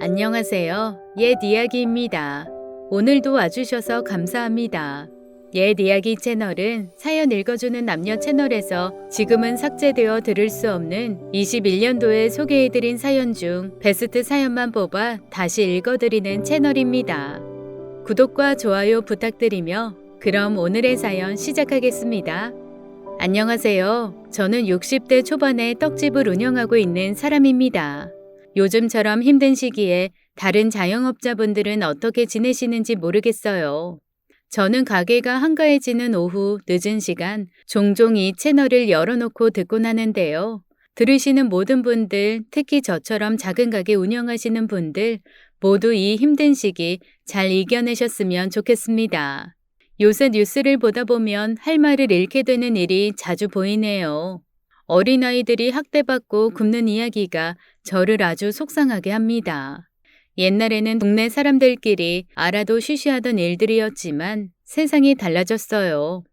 안녕하세요. 옛 이야기입니다. 오늘도 와주셔서 감사합니다. 옛 이야기 채널은 사연 읽어주는 남녀 채널에서 지금은 삭제되어 들을 수 없는 21년도에 소개해드린 사연 중 베스트 사연만 뽑아 다시 읽어드리는 채널입니다. 구독과 좋아요 부탁드리며 그럼 오늘의 사연 시작하겠습니다. 안녕하세요. 저는 60대 초반에 떡집을 운영하고 있는 사람입니다. 요즘처럼 힘든 시기에 다른 자영업자분들은 어떻게 지내시는지 모르겠어요. 저는 가게가 한가해지는 오후 늦은 시간 종종 이 채널을 열어놓고 듣곤 하는데요. 들으시는 모든 분들, 특히 저처럼 작은 가게 운영하시는 분들 모두 이 힘든 시기 잘 이겨내셨으면 좋겠습니다. 요새 뉴스를 보다 보면 할 말을 잃게 되는 일이 자주 보이네요. 어린아이들이 학대받고 굶는 이야기가 저를 아주 속상하게 합니다. 옛날에는 동네 사람들끼리 알아도 쉬쉬하던 일들이었지만 세상이 달라졌어요.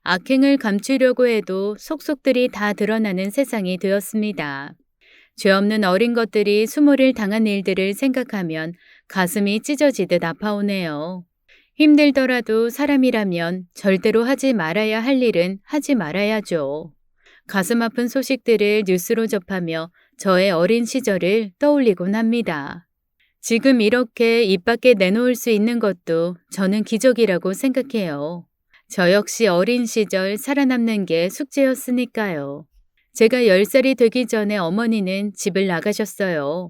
악행을 감추려고 해도 속속들이 다 드러나는 세상이 되었습니다. 죄 없는 어린 것들이 수모를 당한 일들을 생각하면 가슴이 찢어지듯 아파오네요. 힘들더라도 사람이라면 절대로 하지 말아야 할 일은 하지 말아야죠. 가슴 아픈 소식들을 뉴스로 접하며 저의 어린 시절을 떠올리곤 합니다. 지금 이렇게 입 밖에 내놓을 수 있는 것도 저는 기적이라고 생각해요. 저 역시 어린 시절 살아남는 게 숙제였으니까요. 제가 10살이 되기 전에 어머니는 집을 나가셨어요.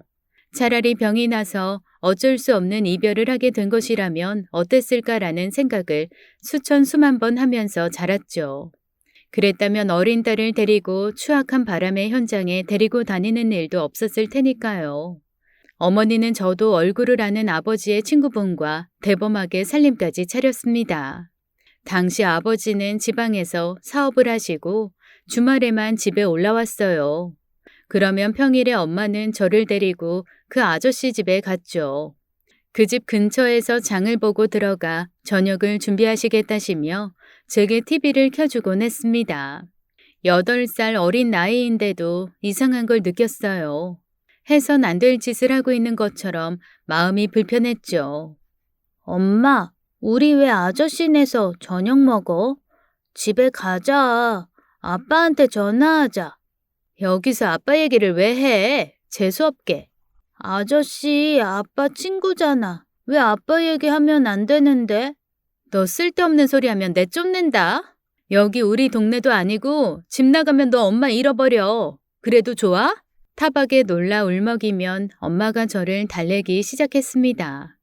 차라리 병이 나서 어쩔 수 없는 이별을 하게 된 것이라면 어땠을까라는 생각을 수천 수만 번 하면서 자랐죠. 그랬다면 어린 딸을 데리고 추악한 바람의 현장에 데리고 다니는 일도 없었을 테니까요. 어머니는 저도 얼굴을 아는 아버지의 친구분과 대범하게 살림까지 차렸습니다. 당시 아버지는 지방에서 사업을 하시고 주말에만 집에 올라왔어요. 그러면 평일에 엄마는 저를 데리고 그 아저씨 집에 갔죠. 그 집 근처에서 장을 보고 들어가 저녁을 준비하시겠다시며 제게 TV를 켜주곤 했습니다. 8살 어린 나이인데도 이상한 걸 느꼈어요. 해선 안 될 짓을 하고 있는 것처럼 마음이 불편했죠. 엄마, 우리 왜 아저씨네서 저녁 먹어? 집에 가자. 아빠한테 전화하자. 여기서 아빠 얘기를 왜 해? 재수없게. 아저씨, 아빠 친구잖아. 왜 아빠 얘기하면 안 되는데? 너 쓸데없는 소리 하면 내 쫓는다. 여기 우리 동네도 아니고 집 나가면 너 엄마 잃어버려. 그래도 좋아? 타박에 놀라 울먹이면 엄마가 저를 달래기 시작했습니다.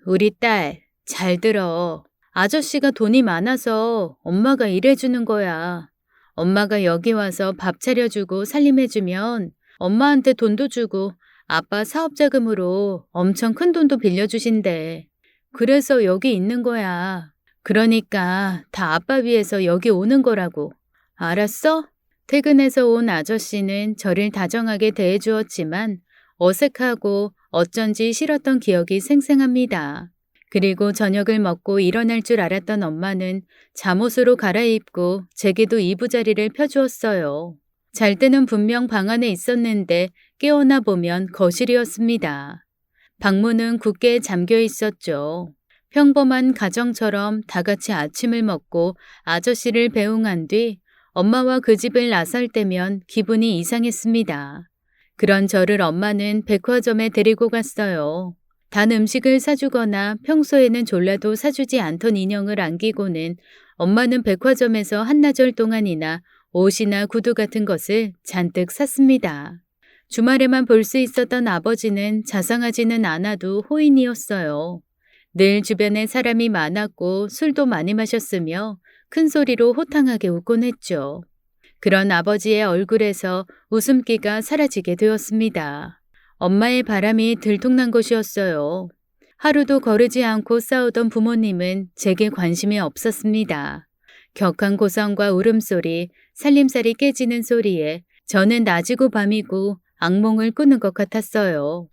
우리 딸, 잘 들어. 아저씨가 돈이 많아서 엄마가 일해주는 거야. 엄마가 여기 와서 밥 차려주고 살림해주면 엄마한테 돈도 주고 아빠 사업자금으로 엄청 큰 돈도 빌려주신대. 그래서 여기 있는 거야. 그러니까 다 아빠 위해서 여기 오는 거라고. 알았어? 퇴근해서 온 아저씨는 저를 다정하게 대해주었지만 어색하고 어쩐지 싫었던 기억이 생생합니다. 그리고 저녁을 먹고 일어날 줄 알았던 엄마는 잠옷으로 갈아입고 제게도 이부자리를 펴주었어요. 잘 때는 분명 방 안에 있었는데 깨어나 보면 거실이었습니다. 방문은 굳게 잠겨 있었죠. 평범한 가정처럼 다 같이 아침을 먹고 아저씨를 배웅한 뒤 엄마와 그 집을 나설 때면 기분이 이상했습니다. 그런 저를 엄마는 백화점에 데리고 갔어요. 단 음식을 사주거나 평소에는 졸라도 사주지 않던 인형을 안기고는 엄마는 백화점에서 한나절 동안이나 옷이나 구두 같은 것을 잔뜩 샀습니다. 주말에만 볼 수 있었던 아버지는 자상하지는 않아도 호인이었어요. 늘 주변에 사람이 많았고 술도 많이 마셨으며 큰 소리로 호탕하게 웃곤 했죠. 그런 아버지의 얼굴에서 웃음기가 사라지게 되었습니다. 엄마의 바람이 들통난 것이었어요. 하루도 거르지 않고 싸우던 부모님은 제게 관심이 없었습니다. 격한 고성과 울음소리, 살림살이 깨지는 소리에 저는 낮이고 밤이고 악몽을 꾸는 것 같았어요.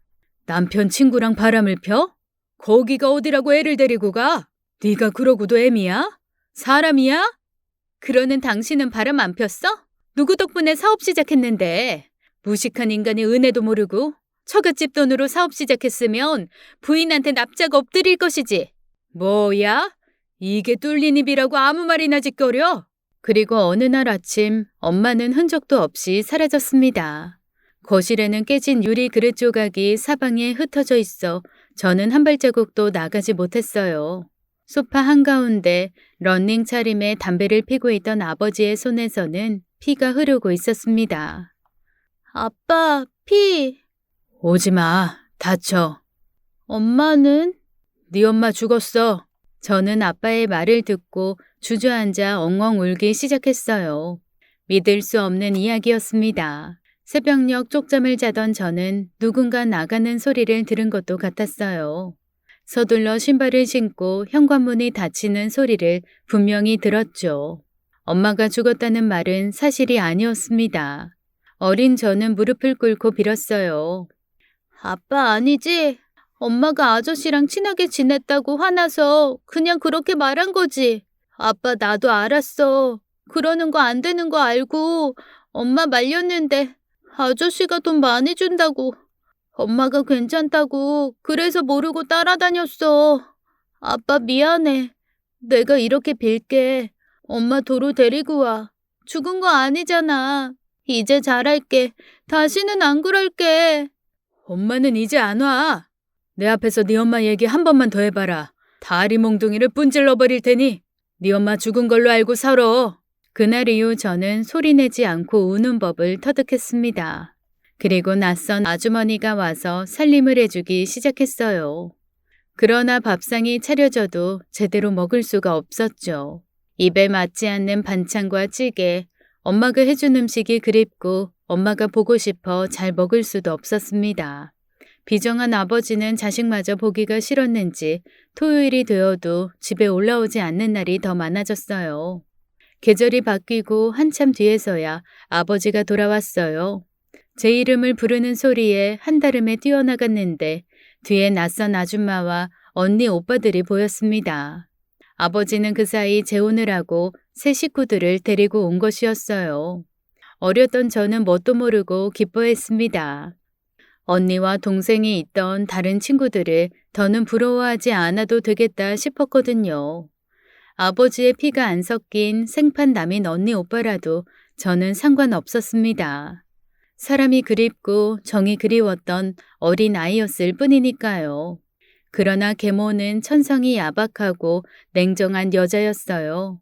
남편 친구랑 바람을 펴? 거기가 어디라고 애를 데리고 가? 네가 그러고도 애미야? 사람이야? 그러는 당신은 바람 안 폈어? 누구 덕분에 사업 시작했는데 무식한 인간이 은혜도 모르고 처갓집 돈으로 사업 시작했으면 부인한테 납작 엎드릴 것이지. 뭐야? 이게 뚫린 입이라고 아무 말이나 짓거려? 그리고 어느 날 아침 엄마는 흔적도 없이 사라졌습니다. 거실에는 깨진 유리 그릇 조각이 사방에 흩어져 있어 저는 한 발자국도 나가지 못했어요. 소파 한가운데 러닝 차림에 담배를 피고 있던 아버지의 손에서는 피가 흐르고 있었습니다. 아빠, 피. 오지 마. 다쳐. 엄마는? 네 엄마 죽었어. 저는 아빠의 말을 듣고 주저앉아 엉엉 울기 시작했어요. 믿을 수 없는 이야기였습니다. 새벽녘 쪽잠을 자던 저는 누군가 나가는 소리를 들은 것도 같았어요. 서둘러 신발을 신고 현관문이 닫히는 소리를 분명히 들었죠. 엄마가 죽었다는 말은 사실이 아니었습니다. 어린 저는 무릎을 꿇고 빌었어요. 아빠 아니지? 엄마가 아저씨랑 친하게 지냈다고 화나서 그냥 그렇게 말한 거지. 아빠 나도 알았어. 그러는 거 안 되는 거 알고 엄마 말렸는데 아저씨가 돈 많이 준다고. 엄마가 괜찮다고 그래서 모르고 따라다녔어. 아빠 미안해. 내가 이렇게 빌게. 엄마 도로 데리고 와. 죽은 거 아니잖아. 이제 잘할게. 다시는 안 그럴게. 엄마는 이제 안 와. 내 앞에서 네 엄마 얘기 한 번만 더 해봐라. 다리 몽둥이를 분질러 버릴 테니 네 엄마 죽은 걸로 알고 살아. 그날 이후 저는 소리내지 않고 우는 법을 터득했습니다. 그리고 낯선 아주머니가 와서 살림을 해주기 시작했어요. 그러나 밥상이 차려져도 제대로 먹을 수가 없었죠. 입에 맞지 않는 반찬과 찌개, 엄마가 해준 음식이 그립고 엄마가 보고 싶어 잘 먹을 수도 없었습니다. 비정한 아버지는 자식마저 보기가 싫었는지 토요일이 되어도 집에 올라오지 않는 날이 더 많아졌어요. 계절이 바뀌고 한참 뒤에서야 아버지가 돌아왔어요. 제 이름을 부르는 소리에 한달음에 뛰어나갔는데 뒤에 낯선 아줌마와 언니 오빠들이 보였습니다. 아버지는 그 사이 재혼을 하고 새 식구들을 데리고 온 것이었어요. 어렸던 저는 뭣도 모르고 기뻐했습니다. 언니와 동생이 있던 다른 친구들을 더는 부러워하지 않아도 되겠다 싶었거든요. 아버지의 피가 안 섞인 생판 남인 언니 오빠라도 저는 상관없었습니다. 사람이 그립고 정이 그리웠던 어린 아이였을 뿐이니까요. 그러나 계모는 천성이 야박하고 냉정한 여자였어요.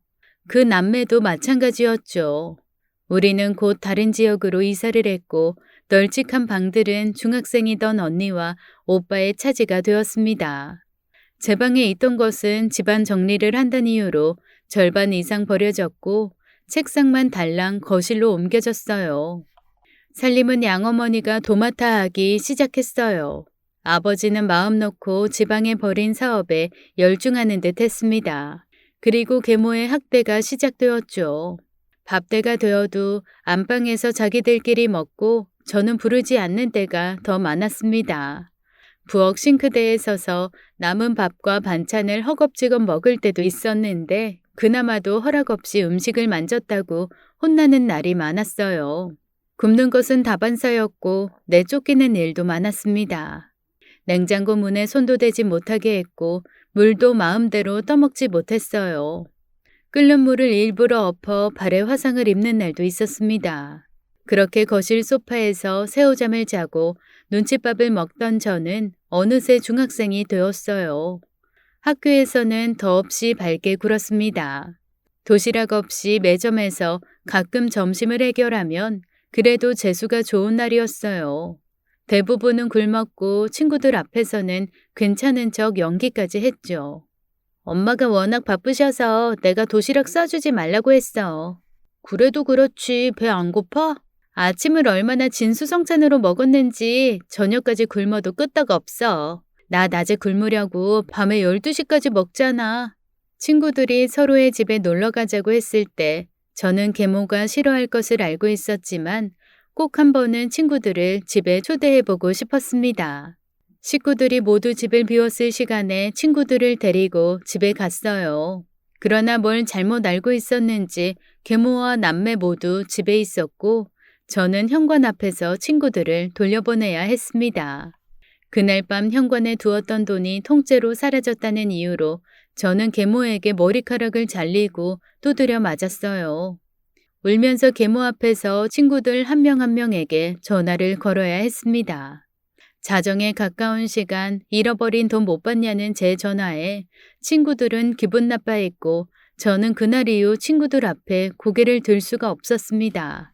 그 남매도 마찬가지였죠. 우리는 곧 다른 지역으로 이사를 했고 널찍한 방들은 중학생이던 언니와 오빠의 차지가 되었습니다. 제 방에 있던 것은 집안 정리를 한다는 이유로 절반 이상 버려졌고 책상만 달랑 거실로 옮겨졌어요. 살림은 양어머니가 도맡아 하기 시작했어요. 아버지는 마음 놓고 지방에 벌인 사업에 열중하는 듯 했습니다. 그리고 계모의 학대가 시작되었죠. 밥때가 되어도 안방에서 자기들끼리 먹고 저는 부르지 않는 때가 더 많았습니다. 부엌 싱크대에 서서 남은 밥과 반찬을 허겁지겁 먹을 때도 있었는데 그나마도 허락 없이 음식을 만졌다고 혼나는 날이 많았어요. 굽는 것은 다반사였고 내쫓기는 일도 많았습니다. 냉장고 문에 손도 대지 못하게 했고 물도 마음대로 떠먹지 못했어요. 끓는 물을 일부러 엎어 발에 화상을 입는 날도 있었습니다. 그렇게 거실 소파에서 새우잠을 자고 눈칫밥을 먹던 저는 어느새 중학생이 되었어요. 학교에서는 더없이 밝게 굴었습니다. 도시락 없이 매점에서 가끔 점심을 해결하면 그래도 재수가 좋은 날이었어요. 대부분은 굶었고 친구들 앞에서는 괜찮은 척 연기까지 했죠. 엄마가 워낙 바쁘셔서 내가 도시락 싸주지 말라고 했어. 그래도 그렇지 배 안 고파? 아침을 얼마나 진수성찬으로 먹었는지 저녁까지 굶어도 끄떡 없어. 나 낮에 굶으려고 밤에 12시까지 먹잖아. 친구들이 서로의 집에 놀러 가자고 했을 때 저는 계모가 싫어할 것을 알고 있었지만 꼭 한 번은 친구들을 집에 초대해보고 싶었습니다. 식구들이 모두 집을 비웠을 시간에 친구들을 데리고 집에 갔어요. 그러나 뭘 잘못 알고 있었는지 계모와 남매 모두 집에 있었고 저는 현관 앞에서 친구들을 돌려보내야 했습니다. 그날 밤 현관에 두었던 돈이 통째로 사라졌다는 이유로 저는 계모에게 머리카락을 잘리고 두드려 맞았어요. 울면서 계모 앞에서 친구들 한 명 한 명에게 전화를 걸어야 했습니다. 자정에 가까운 시간 잃어버린 돈 못 받냐는 제 전화에 친구들은 기분 나빠했고 저는 그날 이후 친구들 앞에 고개를 들 수가 없었습니다.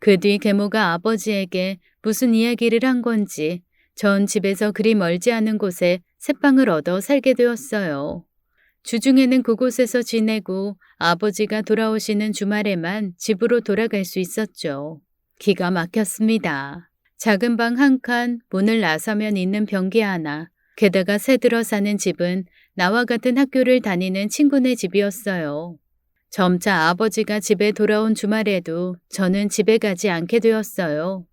그 뒤 계모가 아버지에게 무슨 이야기를 한 건지 전 집에서 그리 멀지 않은 곳에 새방을 얻어 살게 되었어요. 주중에는 그곳에서 지내고 아버지가 돌아오시는 주말에만 집으로 돌아갈 수 있었죠. 기가 막혔습니다. 작은 방 한 칸, 문을 나서면 있는 변기 하나, 게다가 새들어 사는 집은 나와 같은 학교를 다니는 친구네 집이었어요. 점차 아버지가 집에 돌아온 주말에도 저는 집에 가지 않게 되었어요.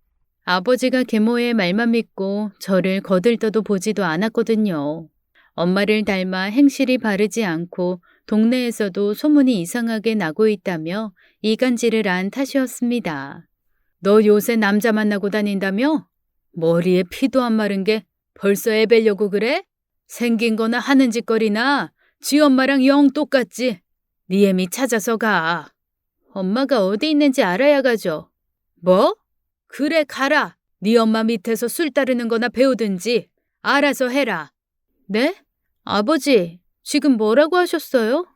아버지가 계모의 말만 믿고 저를 거들떠도 보지도 않았거든요. 엄마를 닮아 행실이 바르지 않고 동네에서도 소문이 이상하게 나고 있다며 이간질을 한 탓이었습니다. 너 요새 남자 만나고 다닌다며? 머리에 피도 안 마른 게 벌써 애 뵈려고 그래? 생긴 거나 하는 짓거리나 지 엄마랑 영 똑같지. 네 애미 찾아서 가. 엄마가 어디 있는지 알아야 가죠. 뭐? 그래 가라. 네 엄마 밑에서 술 따르는 거나 배우든지 알아서 해라. 네? 아버지, 지금 뭐라고 하셨어요?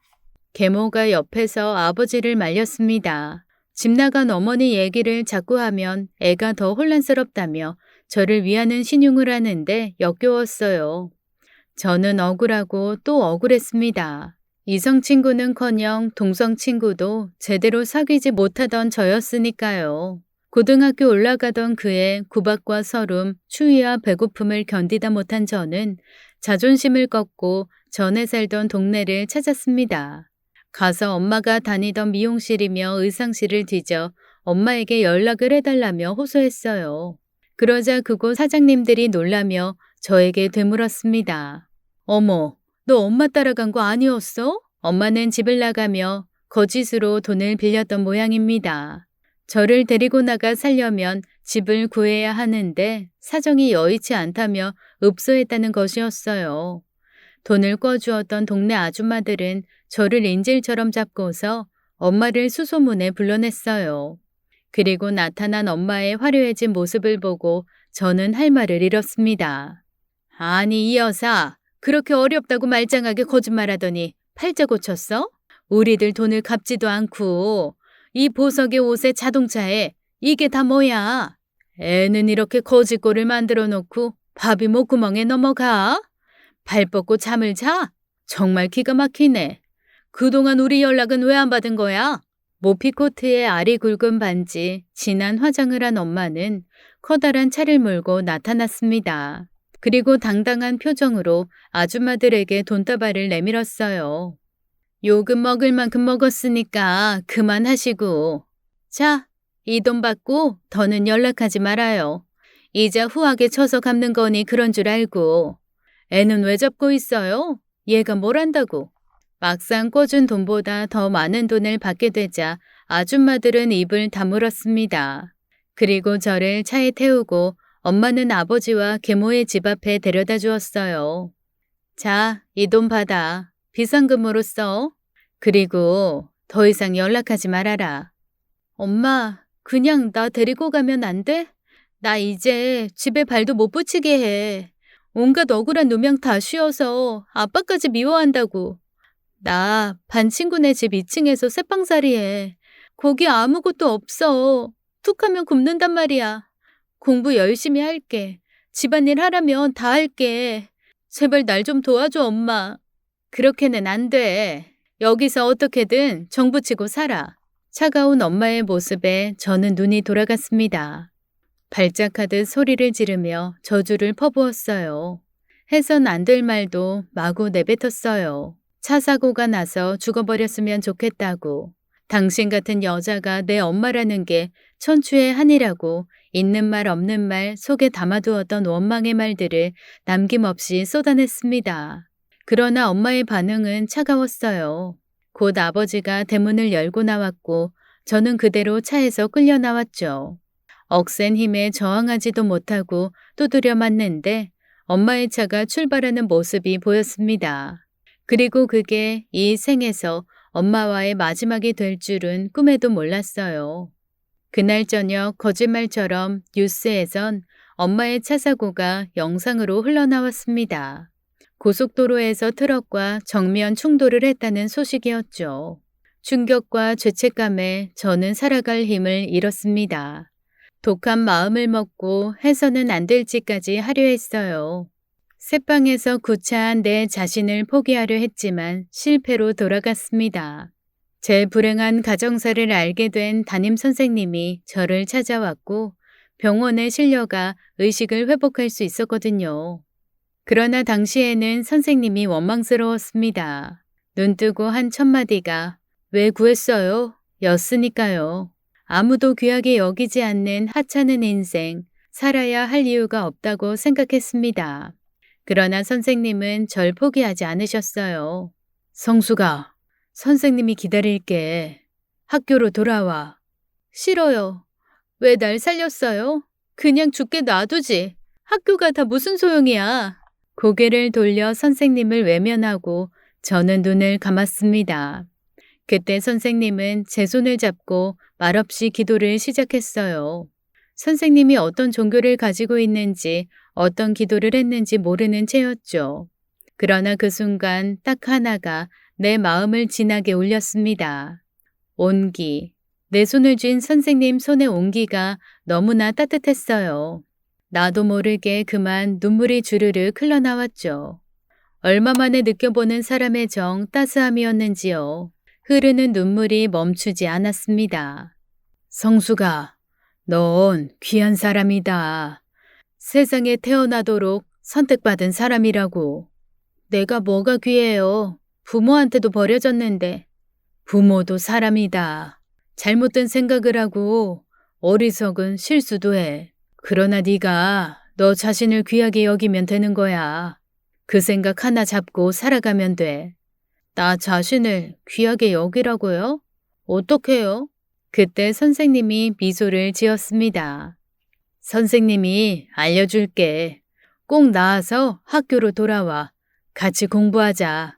계모가 옆에서 아버지를 말렸습니다. 집 나간 어머니 얘기를 자꾸 하면 애가 더 혼란스럽다며 저를 위하는 신용을 하는데 역겨웠어요. 저는 억울하고 또 억울했습니다. 이성 친구는커녕 동성 친구도 제대로 사귀지 못하던 저였으니까요. 고등학교 올라가던 그의 구박과 서름, 추위와 배고픔을 견디다 못한 저는 자존심을 꺾고 전에 살던 동네를 찾았습니다. 가서 엄마가 다니던 미용실이며 의상실을 뒤져 엄마에게 연락을 해달라며 호소했어요. 그러자 그곳 사장님들이 놀라며 저에게 되물었습니다. 어머, 너 엄마 따라간 거 아니었어? 엄마는 집을 나가며 거짓으로 돈을 빌렸던 모양입니다. 저를 데리고 나가 살려면 집을 구해야 하는데 사정이 여의치 않다며 읍소했다는 것이었어요. 돈을 꿔주었던 동네 아줌마들은 저를 인질처럼 잡고서 엄마를 수소문에 불러냈어요. 그리고 나타난 엄마의 화려해진 모습을 보고 저는 할 말을 잃었습니다. 아니 이 여사, 그렇게 어렵다고 말짱하게 거짓말하더니 팔자 고쳤어? 우리들 돈을 갚지도 않고 이 보석의 옷에 자동차에 이게 다 뭐야? 애는 이렇게 거짓골을 만들어 놓고 밥이 목구멍에 넘어가? 발 뻗고 잠을 자? 정말 기가 막히네. 그동안 우리 연락은 왜 안 받은 거야? 모피코트에 알이 굵은 반지, 진한 화장을 한 엄마는 커다란 차를 몰고 나타났습니다. 그리고 당당한 표정으로 아줌마들에게 돈다발을 내밀었어요. 요금 먹을 만큼 먹었으니까 그만하시고. 자, 이 돈 받고 더는 연락하지 말아요. 이자 후하게 쳐서 갚는 거니 그런 줄 알고. 애는 왜 잡고 있어요? 얘가 뭘 안다고. 막상 꿔준 돈보다 더 많은 돈을 받게 되자 아줌마들은 입을 다물었습니다. 그리고 저를 차에 태우고 엄마는 아버지와 계모의 집 앞에 데려다 주었어요. 자, 이 돈 받아. 비상금으로 써. 그리고 더 이상 연락하지 말아라. 엄마, 그냥 나 데리고 가면 안 돼? 나 이제 집에 발도 못 붙이게 해. 온갖 억울한 누명 다 씌워서 아빠까지 미워한다고. 나 반친구네 집 2층에서 새빵살이 해. 거기 아무것도 없어. 툭 하면 굶는단 말이야. 공부 열심히 할게. 집안일 하라면 다 할게. 제발 날 좀 도와줘, 엄마. 그렇게는 안 돼. 여기서 어떻게든 정부치고 살아. 차가운 엄마의 모습에 저는 눈이 돌아갔습니다. 발작하듯 소리를 지르며 저주를 퍼부었어요. 해선 안 될 말도 마구 내뱉었어요. 차 사고가 나서 죽어버렸으면 좋겠다고. 당신 같은 여자가 내 엄마라는 게 천추의 한이라고 있는 말 없는 말 속에 담아두었던 원망의 말들을 남김없이 쏟아냈습니다. 그러나 엄마의 반응은 차가웠어요. 곧 아버지가 대문을 열고 나왔고 저는 그대로 차에서 끌려 나왔죠. 억센 힘에 저항하지도 못하고 두드려 맞는데 엄마의 차가 출발하는 모습이 보였습니다. 그리고 그게 이 생에서 엄마와의 마지막이 될 줄은 꿈에도 몰랐어요. 그날 저녁 거짓말처럼 뉴스에선 엄마의 차 사고가 영상으로 흘러나왔습니다. 고속도로에서 트럭과 정면 충돌을 했다는 소식이었죠. 충격과 죄책감에 저는 살아갈 힘을 잃었습니다. 독한 마음을 먹고 해서는 안 될 짓까지 하려 했어요. 새방에서 구차한 내 자신을 포기하려 했지만 실패로 돌아갔습니다. 제 불행한 가정사를 알게 된 담임 선생님이 저를 찾아왔고 병원에 실려가 의식을 회복할 수 있었거든요. 그러나 당시에는 선생님이 원망스러웠습니다. 눈뜨고 한 첫마디가 왜 구했어요? 였으니까요. 아무도 귀하게 여기지 않는 하찮은 인생, 살아야 할 이유가 없다고 생각했습니다. 그러나 선생님은 절 포기하지 않으셨어요. 성수가, 선생님이 기다릴게. 학교로 돌아와. 싫어요. 왜 날 살렸어요? 그냥 죽게 놔두지. 학교가 다 무슨 소용이야. 고개를 돌려 선생님을 외면하고 저는 눈을 감았습니다. 그때 선생님은 제 손을 잡고 말없이 기도를 시작했어요. 선생님이 어떤 종교를 가지고 있는지 어떤 기도를 했는지 모르는 채였죠. 그러나 그 순간 딱 하나가 내 마음을 진하게 울렸습니다. 온기. 내 손을 쥔 선생님 손의 온기가 너무나 따뜻했어요. 나도 모르게 그만 눈물이 주르륵 흘러나왔죠. 얼마 만에 느껴보는 사람의 정 따스함이었는지요. 흐르는 눈물이 멈추지 않았습니다. 성수가, 넌 귀한 사람이다. 세상에 태어나도록 선택받은 사람이라고. 내가 뭐가 귀해요. 부모한테도 버려졌는데. 부모도 사람이다. 잘못된 생각을 하고 어리석은 실수도 해. 그러나 네가 너 자신을 귀하게 여기면 되는 거야. 그 생각 하나 잡고 살아가면 돼. 나 자신을 귀하게 여기라고요? 어떡해요? 그때 선생님이 미소를 지었습니다. 선생님이 알려줄게. 꼭 나와서 학교로 돌아와. 같이 공부하자.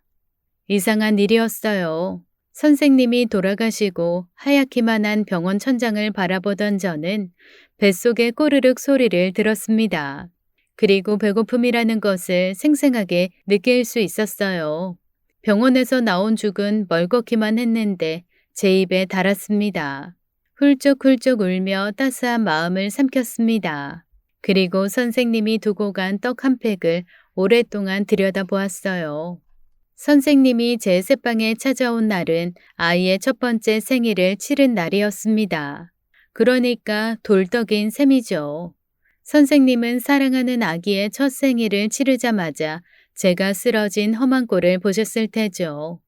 이상한 일이었어요. 선생님이 돌아가시고 하얗기만 한 병원 천장을 바라보던 저는 뱃속의 꼬르륵 소리를 들었습니다. 그리고 배고픔이라는 것을 생생하게 느낄 수 있었어요. 병원에서 나온 죽은 멀겋기만 했는데 제 입에 달았습니다. 훌쩍훌쩍 울며 따스한 마음을 삼켰습니다. 그리고 선생님이 두고 간 떡 한 팩을 오랫동안 들여다보았어요. 선생님이 제 새방에 찾아온 날은 아이의 첫 번째 생일을 치른 날이었습니다. 그러니까 돌떡인 셈이죠. 선생님은 사랑하는 아기의 첫 생일을 치르자마자 제가 쓰러진 험한 꼴을 보셨을 테죠.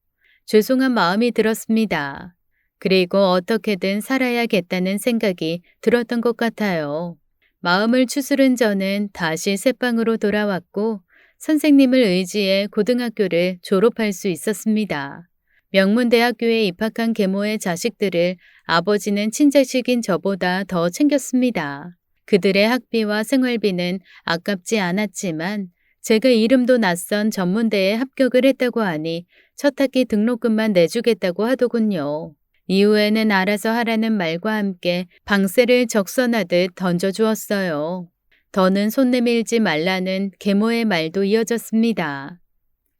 죄송한 마음이 들었습니다. 그리고 어떻게든 살아야겠다는 생각이 들었던 것 같아요. 마음을 추스른 저는 다시 새방으로 돌아왔고 선생님을 의지해 고등학교를 졸업할 수 있었습니다. 명문대학교에 입학한 계모의 자식들을 아버지는 친자식인 저보다 더 챙겼습니다. 그들의 학비와 생활비는 아깝지 않았지만 제가 이름도 낯선 전문대에 합격을 했다고 하니 첫 학기 등록금만 내주겠다고 하더군요. 이후에는 알아서 하라는 말과 함께 방세를 적선하듯 던져주었어요. 더는 손 내밀지 말라는 계모의 말도 이어졌습니다.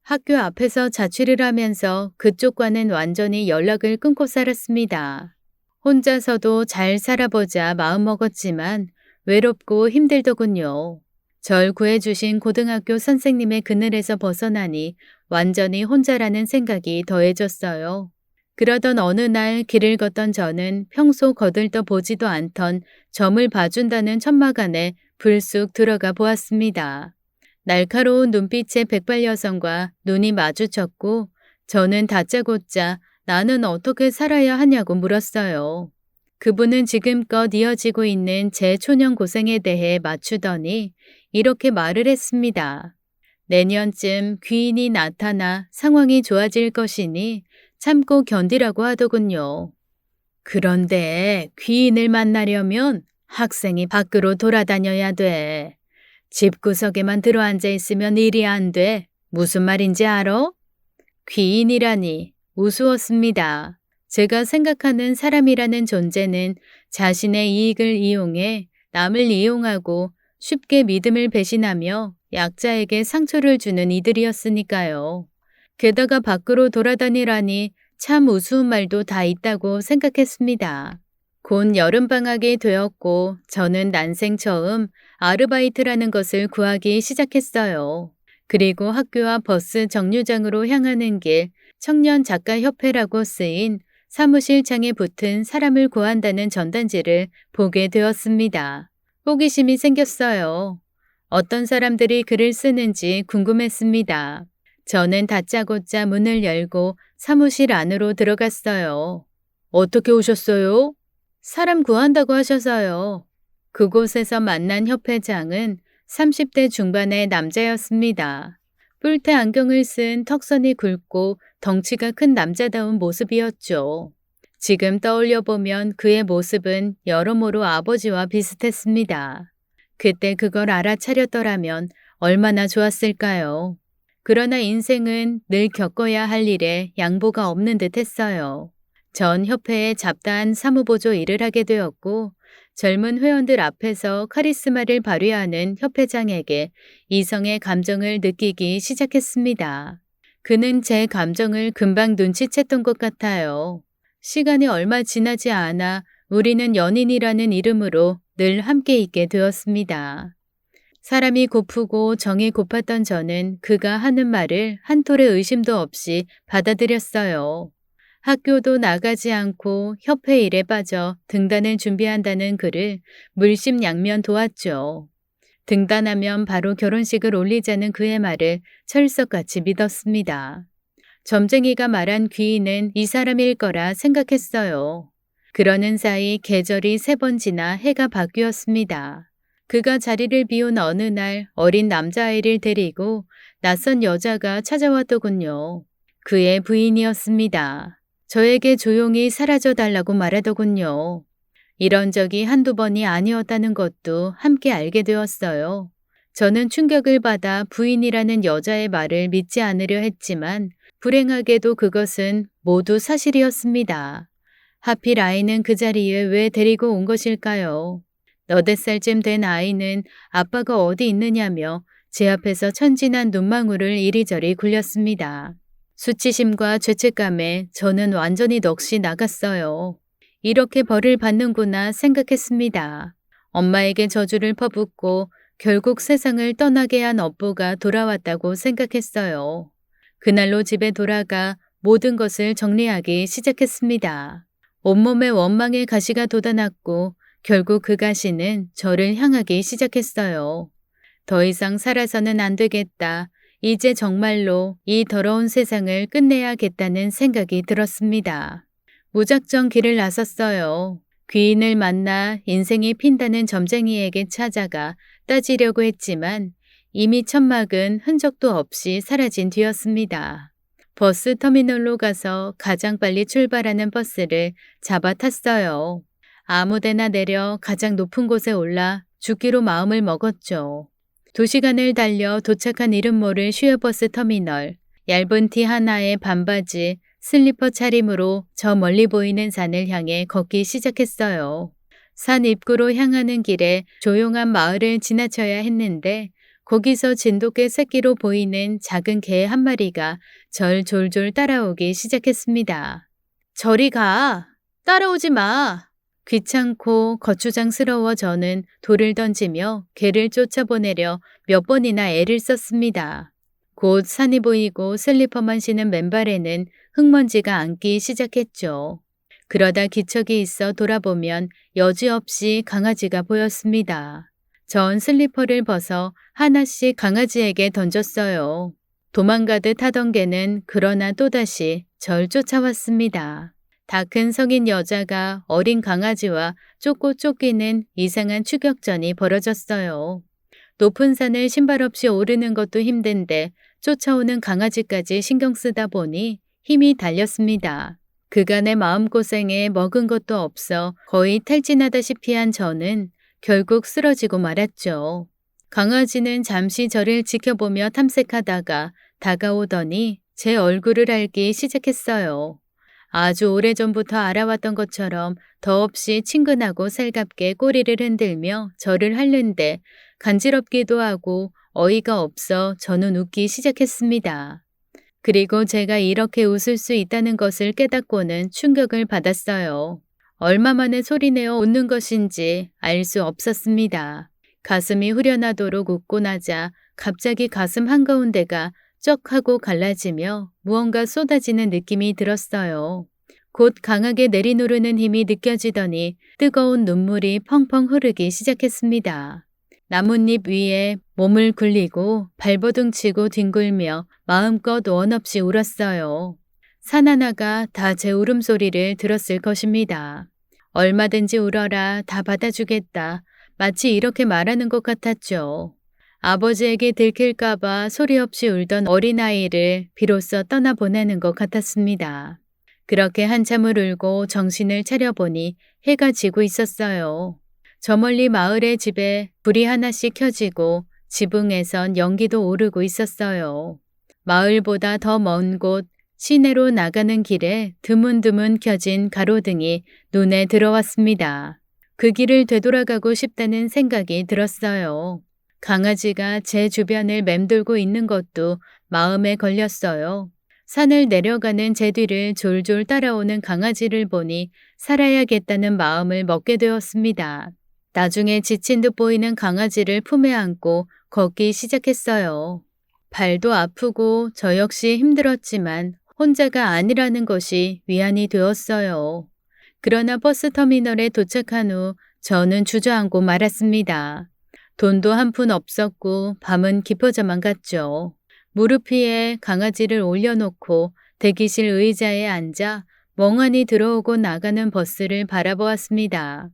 학교 앞에서 자취를 하면서 그쪽과는 완전히 연락을 끊고 살았습니다. 혼자서도 잘 살아보자 마음먹었지만 외롭고 힘들더군요. 절 구해주신 고등학교 선생님의 그늘에서 벗어나니 완전히 혼자라는 생각이 더해졌어요. 그러던 어느 날 길을 걷던 저는 평소 거들떠 보지도 않던 점을 봐준다는 천막안에 불쑥 들어가 보았습니다. 날카로운 눈빛의 백발 여성과 눈이 마주쳤고 저는 다짜고짜 나는 어떻게 살아야 하냐고 물었어요. 그분은 지금껏 이어지고 있는 제 초년 고생에 대해 맞추더니 이렇게 말을 했습니다. 내년쯤 귀인이 나타나 상황이 좋아질 것이니 참고 견디라고 하더군요. 그런데 귀인을 만나려면 학생이 밖으로 돌아다녀야 돼. 집구석에만 들어앉아 있으면 일이 안 돼. 무슨 말인지 알아? 귀인이라니 우스웠습니다. 제가 생각하는 사람이라는 존재는 자신의 이익을 이용해 남을 이용하고 쉽게 믿음을 배신하며 약자에게 상처를 주는 이들이었으니까요. 게다가 밖으로 돌아다니라니 참 우스운 말도 다 있다고 생각했습니다. 곧 여름방학이 되었고 저는 난생 처음 아르바이트라는 것을 구하기 시작했어요. 그리고 학교와 버스 정류장으로 향하는 길 청년작가협회라고 쓰인 사무실 창에 붙은 사람을 구한다는 전단지를 보게 되었습니다. 호기심이 생겼어요. 어떤 사람들이 글을 쓰는지 궁금했습니다. 저는 다짜고짜 문을 열고 사무실 안으로 들어갔어요. 어떻게 오셨어요? 사람 구한다고 하셔서요. 그곳에서 만난 협회장은 30대 중반의 남자였습니다. 뿔테 안경을 쓴 턱선이 굵고 덩치가 큰 남자다운 모습이었죠. 지금 떠올려 보면 그의 모습은 여러모로 아버지와 비슷했습니다. 그때 그걸 알아차렸더라면 얼마나 좋았을까요? 그러나 인생은 늘 겪어야 할 일에 양보가 없는 듯 했어요. 전 협회에 잡다한 사무보조 일을 하게 되었고 젊은 회원들 앞에서 카리스마를 발휘하는 협회장에게 이성의 감정을 느끼기 시작했습니다. 그는 제 감정을 금방 눈치챘던 것 같아요. 시간이 얼마 지나지 않아 우리는 연인이라는 이름으로 늘 함께 있게 되었습니다. 사람이 고프고 정이 고팠던 저는 그가 하는 말을 한 톨의 의심도 없이 받아들였어요. 학교도 나가지 않고 협회 일에 빠져 등단을 준비한다는 그를 물심양면 도왔죠. 등단하면 바로 결혼식을 올리자는 그의 말을 철석같이 믿었습니다. 점쟁이가 말한 귀인은 이 사람일 거라 생각했어요. 그러는 사이 계절이 3번 지나 해가 바뀌었습니다. 그가 자리를 비운 어느 날 어린 남자아이를 데리고 낯선 여자가 찾아왔더군요. 그의 부인이었습니다. 저에게 조용히 사라져 달라고 말하더군요. 이런 적이 한두 번이 아니었다는 것도 함께 알게 되었어요. 저는 충격을 받아 부인이라는 여자의 말을 믿지 않으려 했지만 불행하게도 그것은 모두 사실이었습니다. 하필 아이는 그 자리에 왜 데리고 온 것일까요? 너댓 살쯤 된 아이는 아빠가 어디 있느냐며 제 앞에서 천진한 눈망울을 이리저리 굴렸습니다. 수치심과 죄책감에 저는 완전히 넋이 나갔어요. 이렇게 벌을 받는구나 생각했습니다. 엄마에게 저주를 퍼붓고 결국 세상을 떠나게 한 업보가 돌아왔다고 생각했어요. 그날로 집에 돌아가 모든 것을 정리하기 시작했습니다. 온몸에 원망의 가시가 돋아났고 결국 그 가시는 저를 향하기 시작했어요. 더 이상 살아서는 안 되겠다. 이제 정말로 이 더러운 세상을 끝내야겠다는 생각이 들었습니다. 무작정 길을 나섰어요. 귀인을 만나 인생이 핀다는 점쟁이에게 찾아가 따지려고 했지만 이미 천막은 흔적도 없이 사라진 뒤였습니다. 버스 터미널로 가서 가장 빨리 출발하는 버스를 잡아 탔어요. 아무데나 내려 가장 높은 곳에 올라 죽기로 마음을 먹었죠. 2시간을 달려 도착한 이름 모를 슈어버스 터미널. 얇은 티 하나에 반바지, 슬리퍼 차림으로 저 멀리 보이는 산을 향해 걷기 시작했어요. 산 입구로 향하는 길에 조용한 마을을 지나쳐야 했는데 거기서 진돗개 새끼로 보이는 작은 개 한 마리가 절 졸졸 따라오기 시작했습니다. 저리 가! 따라오지 마! 귀찮고 거추장스러워 저는 돌을 던지며 개를 쫓아보내려 몇 번이나 애를 썼습니다. 곧 산이 보이고 슬리퍼만 신은 맨발에는 흙먼지가 앉기 시작했죠. 그러다 기척이 있어 돌아보면 여지없이 강아지가 보였습니다. 전 슬리퍼를 벗어 하나씩 강아지에게 던졌어요. 도망가듯 하던 개는 그러나 또다시 절 쫓아왔습니다. 다 큰 성인 여자가 어린 강아지와 쫓고 쫓기는 이상한 추격전이 벌어졌어요. 높은 산을 신발 없이 오르는 것도 힘든데 쫓아오는 강아지까지 신경 쓰다 보니 힘이 달렸습니다. 그간의 마음고생에 먹은 것도 없어 거의 탈진하다시피 한 저는 결국 쓰러지고 말았죠. 강아지는 잠시 저를 지켜보며 탐색하다가 다가오더니 제 얼굴을 핥기 시작했어요. 아주 오래전부터 알아왔던 것처럼 더없이 친근하고 살갑게 꼬리를 흔들며 저를 핥는데 간지럽기도 하고 어이가 없어 저는 웃기 시작했습니다. 그리고 제가 이렇게 웃을 수 있다는 것을 깨닫고는 충격을 받았어요. 얼마 만에 소리내어 웃는 것인지 알 수 없었습니다. 가슴이 후련하도록 웃고 나자 갑자기 가슴 한가운데가 쩍 하고 갈라지며 무언가 쏟아지는 느낌이 들었어요. 곧 강하게 내리누르는 힘이 느껴지더니 뜨거운 눈물이 펑펑 흐르기 시작했습니다. 나뭇잎 위에 몸을 굴리고 발버둥 치고 뒹굴며 마음껏 원 없이 울었어요. 산 하나가 다 제 울음소리를 들었을 것입니다. 얼마든지 울어라, 다 받아주겠다. 마치 이렇게 말하는 것 같았죠. 아버지에게 들킬까봐 소리 없이 울던 어린아이를 비로소 떠나보내는 것 같았습니다. 그렇게 한참을 울고 정신을 차려보니 해가 지고 있었어요. 저 멀리 마을의 집에 불이 하나씩 켜지고 지붕에선 연기도 오르고 있었어요. 마을보다 더 먼 곳 시내로 나가는 길에 드문드문 켜진 가로등이 눈에 들어왔습니다. 그 길을 되돌아가고 싶다는 생각이 들었어요. 강아지가 제 주변을 맴돌고 있는 것도 마음에 걸렸어요. 산을 내려가는 제 뒤를 졸졸 따라오는 강아지를 보니 살아야겠다는 마음을 먹게 되었습니다. 나중에 지친 듯 보이는 강아지를 품에 안고 걷기 시작했어요. 발도 아프고 저 역시 힘들었지만 혼자가 아니라는 것이 위안이 되었어요. 그러나 버스터미널에 도착한 후 저는 주저앉고 말았습니다. 돈도 한 푼 없었고 밤은 깊어져만 갔죠. 무릎 위에 강아지를 올려놓고 대기실 의자에 앉아 멍하니 들어오고 나가는 버스를 바라보았습니다.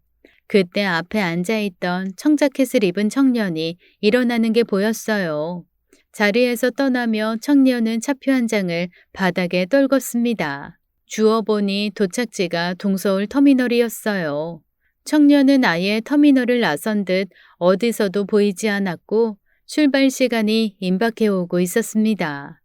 그때 앞에 앉아있던 청자켓을 입은 청년이 일어나는 게 보였어요. 자리에서 떠나며 청년은 차표 한 장을 바닥에 떨궜습니다. 주워보니 도착지가 동서울 터미널이었어요. 청년은 아예 터미널을 나선 듯 어디서도 보이지 않았고 출발 시간이 임박해 오고 있었습니다.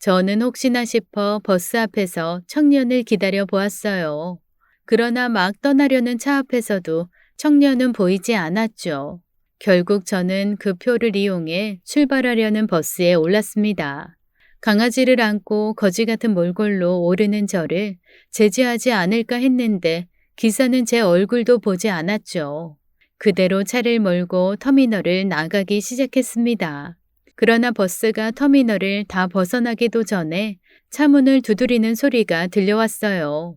저는 혹시나 싶어 버스 앞에서 청년을 기다려 보았어요. 그러나 막 떠나려는 차 앞에서도 청년은 보이지 않았죠. 결국 저는 그 표를 이용해 출발하려는 버스에 올랐습니다. 강아지를 안고 거지 같은 몰골로 오르는 저를 제지하지 않을까 했는데 기사는 제 얼굴도 보지 않았죠. 그대로 차를 몰고 터미널을 나가기 시작했습니다. 그러나 버스가 터미널을 다 벗어나기도 전에 차 문을 두드리는 소리가 들려왔어요.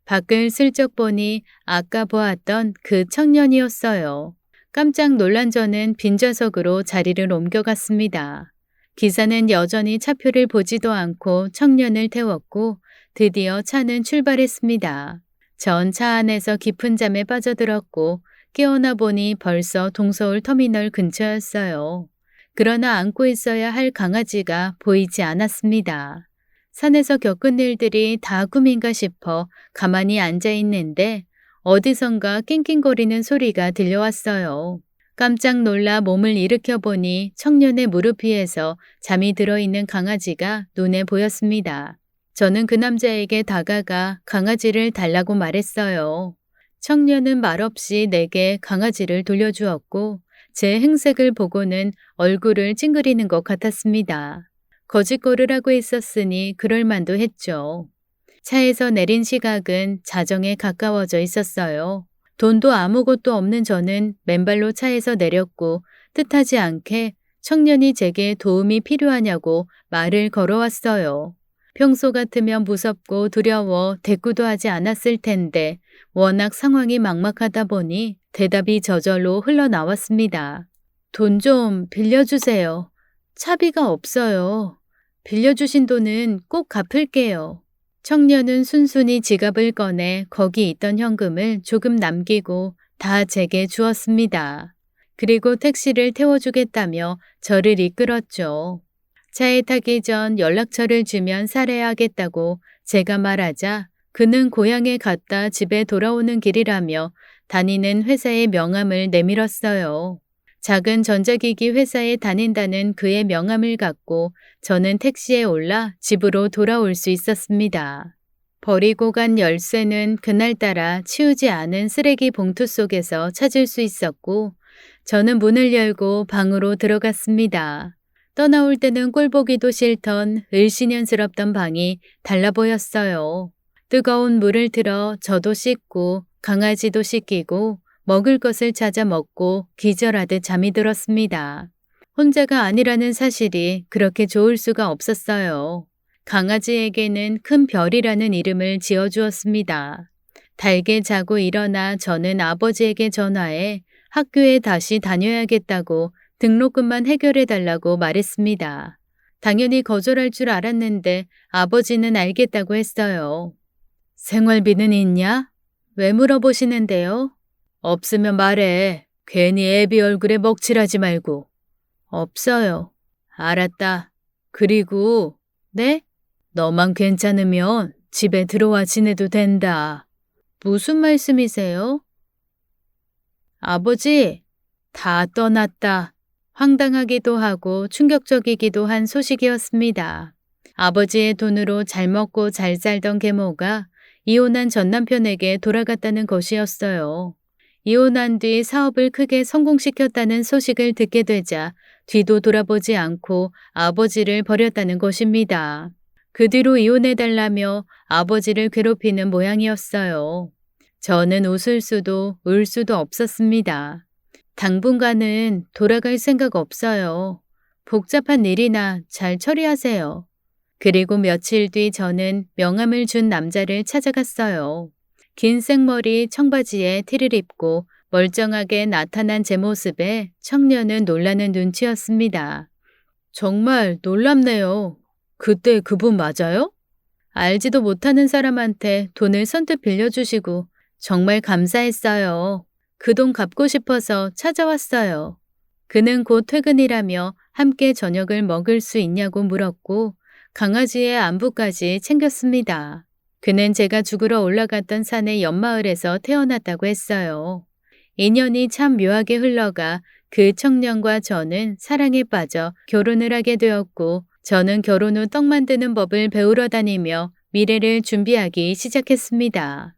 밖을 슬쩍 보니 아까 보았던 그 청년이었어요. 깜짝 놀란 저는 빈좌석으로 자리를 옮겨갔습니다. 기사는 여전히 차표를 보지도 않고 청년을 태웠고 드디어 차는 출발했습니다. 전 차 안에서 깊은 잠에 빠져들었고 깨어나 보니 벌써 동서울 터미널 근처였어요. 그러나 안고 있어야 할 강아지가 보이지 않았습니다. 산에서 겪은 일들이 다 꿈인가 싶어 가만히 앉아 있는데 어디선가 낑낑거리는 소리가 들려왔어요. 깜짝 놀라 몸을 일으켜 보니 청년의 무릎 위에서 잠이 들어있는 강아지가 눈에 보였습니다. 저는 그 남자에게 다가가 강아지를 달라고 말했어요. 청년은 말없이 내게 강아지를 돌려주었고 제 행색을 보고는 얼굴을 찡그리는 것 같았습니다. 거짓말을 하고 있었으니 그럴 만도 했죠. 차에서 내린 시각은 자정에 가까워져 있었어요. 돈도 아무것도 없는 저는 맨발로 차에서 내렸고 뜻하지 않게 청년이 제게 도움이 필요하냐고 말을 걸어왔어요. 평소 같으면 무섭고 두려워 대꾸도 하지 않았을 텐데 워낙 상황이 막막하다 보니 대답이 저절로 흘러나왔습니다. 돈 좀 빌려주세요. 차비가 없어요. 빌려주신 돈은 꼭 갚을게요. 청년은 순순히 지갑을 꺼내 거기 있던 현금을 조금 남기고 다 제게 주었습니다. 그리고 택시를 태워주겠다며 저를 이끌었죠. 차에 타기 전 연락처를 주면 살해하겠다고 제가 말하자 그는 고향에 갔다 집에 돌아오는 길이라며 다니는 회사의 명함을 내밀었어요. 작은 전자기기 회사에 다닌다는 그의 명함을 갖고 저는 택시에 올라 집으로 돌아올 수 있었습니다. 버리고 간 열쇠는 그날따라 치우지 않은 쓰레기 봉투 속에서 찾을 수 있었고, 저는 문을 열고 방으로 들어갔습니다. 떠나올 때는 꼴보기도 싫던 을씨년스럽던 방이 달라 보였어요. 뜨거운 물을 틀어 저도 씻고 강아지도 씻기고 먹을 것을 찾아 먹고 기절하듯 잠이 들었습니다. 혼자가 아니라는 사실이 그렇게 좋을 수가 없었어요. 강아지에게는 큰 별이라는 이름을 지어주었습니다. 달게 자고 일어나 저는 아버지에게 전화해 학교에 다시 다녀야겠다고 등록금만 해결해달라고 말했습니다. 당연히 거절할 줄 알았는데 아버지는 알겠다고 했어요. 생활비는 있냐? 왜 물어보시는데요? 없으면 말해. 괜히 애비 얼굴에 먹칠하지 말고. 없어요. 알았다. 그리고 네? 너만 괜찮으면 집에 들어와 지내도 된다. 무슨 말씀이세요? 아버지, 다 떠났다. 황당하기도 하고 충격적이기도 한 소식이었습니다. 아버지의 돈으로 잘 먹고 잘 살던 계모가 이혼한 전 남편에게 돌아갔다는 것이었어요. 이혼한 뒤 사업을 크게 성공시켰다는 소식을 듣게 되자 뒤도 돌아보지 않고 아버지를 버렸다는 것입니다. 그 뒤로 이혼해달라며 아버지를 괴롭히는 모양이었어요. 저는 웃을 수도 울 수도 없었습니다. 당분간은 돌아갈 생각 없어요. 복잡한 일이나 잘 처리하세요. 그리고 며칠 뒤 저는 명함을 준 남자를 찾아갔어요. 긴 생머리 청바지에 티를 입고 멀쩡하게 나타난 제 모습에 청년은 놀라는 눈치였습니다. 정말 놀랍네요. 그때 그분 맞아요? 알지도 못하는 사람한테 돈을 선뜻 빌려주시고 정말 감사했어요. 그 돈 갚고 싶어서 찾아왔어요. 그는 곧 퇴근이라며 함께 저녁을 먹을 수 있냐고 물었고 강아지의 안부까지 챙겼습니다. 그는 제가 죽으러 올라갔던 산의 옆마을에서 태어났다고 했어요. 인연이 참 묘하게 흘러가 그 청년과 저는 사랑에 빠져 결혼을 하게 되었고 저는 결혼 후 떡 만드는 법을 배우러 다니며 미래를 준비하기 시작했습니다.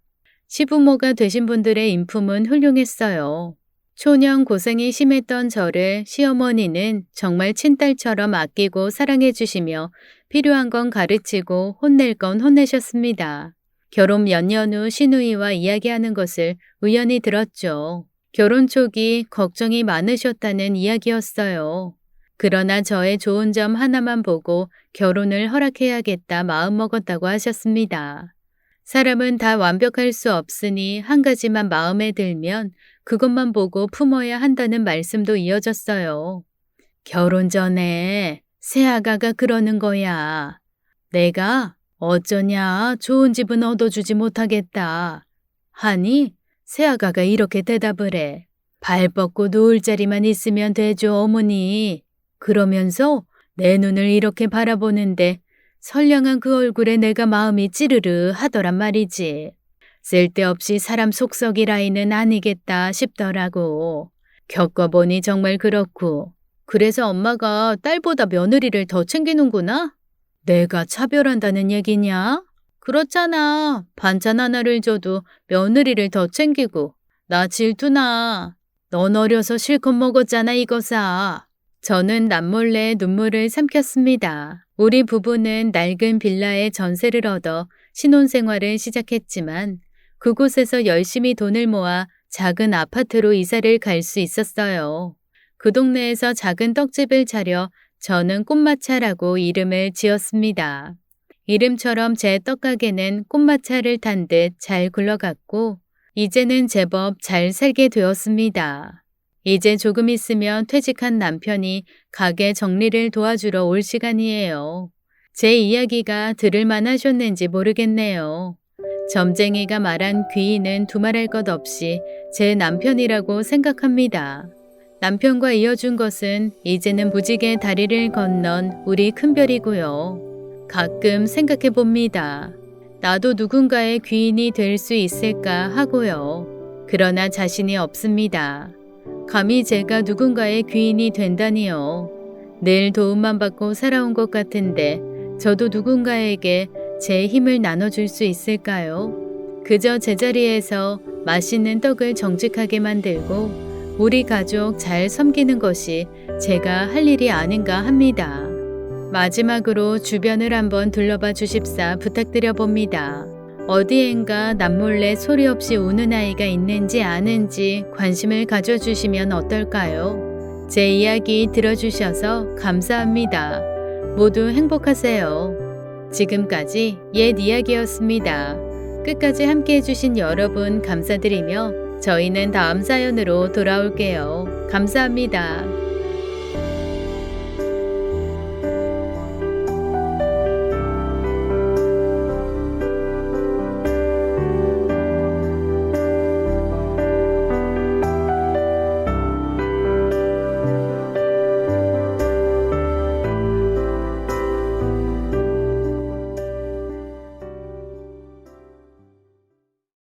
시부모가 되신 분들의 인품은 훌륭했어요. 초년 고생이 심했던 저를 시어머니는 정말 친딸처럼 아끼고 사랑해 주시며 필요한 건 가르치고 혼낼 건 혼내셨습니다. 결혼 몇 년 후 시누이와 이야기하는 것을 우연히 들었죠. 결혼 초기 걱정이 많으셨다는 이야기였어요. 그러나 저의 좋은 점 하나만 보고 결혼을 허락해야겠다 마음먹었다고 하셨습니다. 사람은 다 완벽할 수 없으니 한 가지만 마음에 들면 그것만 보고 품어야 한다는 말씀도 이어졌어요. 결혼 전에 새아가가 그러는 거야. 내가 어쩌냐 좋은 집은 얻어주지 못하겠다. 하니 새아가가 이렇게 대답을 해. 발 뻗고 누울 자리만 있으면 되죠 어머니. 그러면서 내 눈을 이렇게 바라보는데 선량한 그 얼굴에 내가 마음이 찌르르 하더란 말이지. 쓸데없이 사람 속썩이 라인은 아니겠다 싶더라고. 겪어보니 정말 그렇고. 그래서 엄마가 딸보다 며느리를 더 챙기는구나? 내가 차별한다는 얘기냐? 그렇잖아. 반찬 하나를 줘도 며느리를 더 챙기고. 나 질투나. 넌 어려서 실컷 먹었잖아 이거사. 저는 남몰래 눈물을 삼켰습니다. 우리 부부는 낡은 빌라에 전세를 얻어 신혼생활을 시작했지만 그곳에서 열심히 돈을 모아 작은 아파트로 이사를 갈 수 있었어요. 그 동네에서 작은 떡집을 차려 저는 꽃마차라고 이름을 지었습니다. 이름처럼 제 떡가게는 꽃마차를 탄 듯 잘 굴러갔고 이제는 제법 잘 살게 되었습니다. 이제 조금 있으면 퇴직한 남편이 가게 정리를 도와주러 올 시간이에요. 제 이야기가 들을만 하셨는지 모르겠네요. 점쟁이가 말한 귀인은 두말할 것 없이 제 남편이라고 생각합니다. 남편과 이어준 것은 이제는 무지개 다리를 건넌 우리 큰별이고요. 가끔 생각해 봅니다. 나도 누군가의 귀인이 될 수 있을까 하고요. 그러나 자신이 없습니다. 감히 제가 누군가의 귀인이 된다니요. 늘 도움만 받고 살아온 것 같은데 저도 누군가에게 제 힘을 나눠줄 수 있을까요? 그저 제자리에서 맛있는 떡을 정직하게 만들고 우리 가족 잘 섬기는 것이 제가 할 일이 아닌가 합니다. 마지막으로 주변을 한번 둘러봐 주십사 부탁드려 봅니다. 어디엔가 남몰래 소리 없이 우는 아이가 있는지 아는지 관심을 가져주시면 어떨까요? 제 이야기 들어주셔서 감사합니다. 모두 행복하세요. 지금까지 옛 이야기였습니다. 끝까지 함께 해주신 여러분 감사드리며 저희는 다음 사연으로 돌아올게요. 감사합니다.